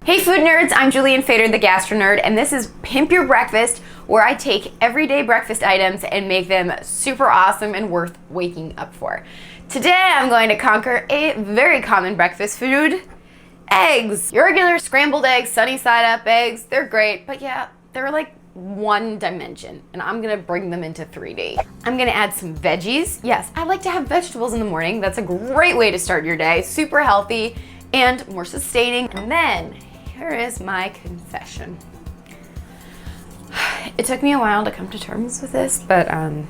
Hey food nerds, I'm Julianne Fader, the Gastro Nerd, and this is Pimp Your Breakfast, where I take everyday breakfast items and make them super awesome and worth waking up for. Today I'm going to conquer a very common breakfast food, eggs. Your regular scrambled eggs, sunny side up eggs, they're great, but yeah, they're like one dimension, and I'm gonna bring them into 3D. I'm gonna add some veggies. Yes, I like to have vegetables in the morning. That's a great way to start your day, super healthy and more sustaining. And then here is my confession. It took me a while to come to terms with this, but I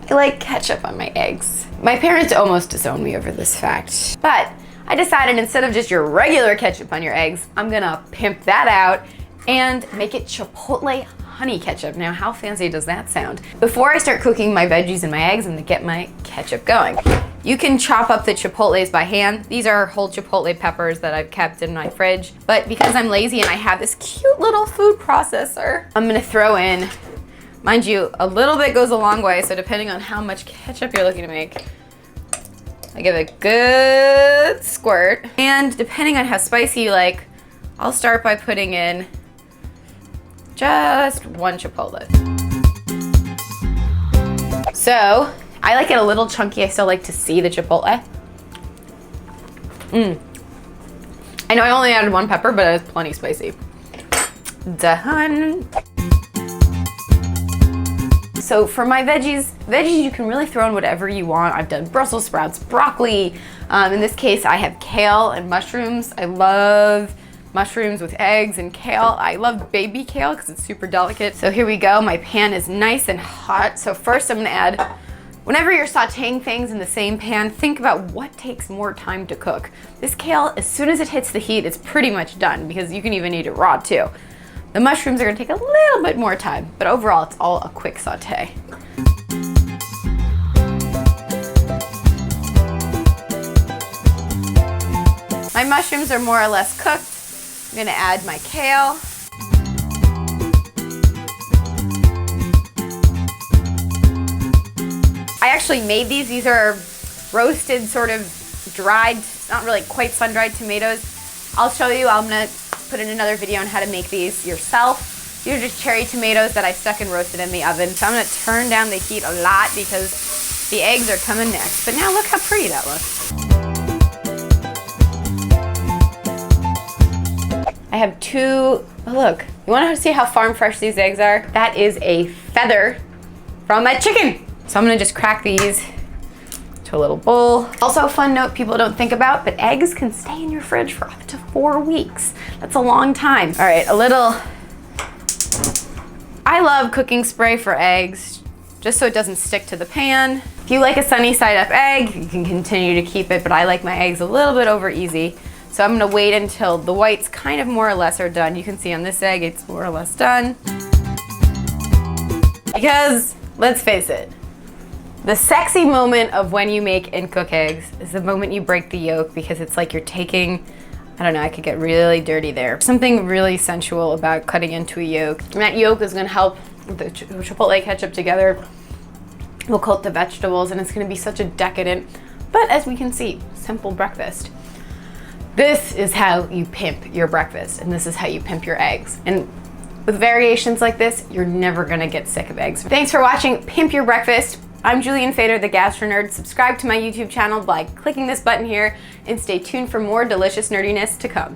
like ketchup on my eggs. My parents almost disowned me over this fact, but I decided instead of just your regular ketchup on your eggs, I'm gonna pimp that out and make it Chipotle honey ketchup. Now, how fancy does that sound? Before I start cooking my veggies and my eggs, I'm gonna get my ketchup going. You can chop up the chipotles by hand. These are whole Chipotle peppers that I've kept in my fridge. But because I'm lazy and I have this cute little food processor, I'm gonna throw in, mind you, a little bit goes a long way, so depending on how much ketchup you're looking to make, I give it a good squirt. And depending on how spicy you like, I'll start by putting in just one chipotle. So, I like it a little chunky. I still like to see the chipotle. I know I only added one pepper, but it was plenty spicy. Done. So for my veggies you can really throw in whatever you want. I've done Brussels sprouts, broccoli. In this case, I have kale and mushrooms. I love mushrooms with eggs and kale. I love baby kale because it's super delicate. So here we go. My pan is nice and hot. So first I'm gonna add, whenever you're sauteing things in the same pan, think about what takes more time to cook. This kale, as soon as it hits the heat, it's pretty much done because you can even eat it raw too. The mushrooms are gonna take a little bit more time, but overall it's all a quick saute. My mushrooms are more or less cooked. I'm gonna add my kale. I actually made these. These are roasted, sort of dried, not really quite sun-dried tomatoes. I'll show you, I'm gonna put in another video on how to make these yourself. These are just cherry tomatoes that I stuck and roasted in the oven. So I'm gonna turn down the heat a lot because the eggs are coming next. But now look how pretty that looks. I have two, oh look, you wanna see how farm fresh these eggs are? That is a feather from a chicken. So I'm gonna just crack these to a little bowl. Also, a fun note people don't think about, but eggs can stay in your fridge for up to 4 weeks. That's a long time. All right, I love cooking spray for eggs, just so it doesn't stick to the pan. If you like a sunny side up egg, you can continue to keep it, but I like my eggs a little bit over easy. So I'm gonna wait until the whites kind of more or less are done. You can see on this egg, it's more or less done. Because, let's face it, the sexy moment of when you make and cook eggs is the moment you break the yolk, because it's like you're taking, I don't know, I could get really dirty there. Something really sensual about cutting into a yolk. And that yolk is gonna help with the Chipotle ketchup together. We'll coat the vegetables and it's gonna be such a decadent, but as we can see, simple breakfast. This is how you pimp your breakfast, and this is how you pimp your eggs. And with variations like this, you're never gonna get sick of eggs. Thanks for watching Pimp Your Breakfast. I'm Julianne Fader, the Gastro Nerd. Subscribe to my YouTube channel by clicking this button here, and stay tuned for more delicious nerdiness to come.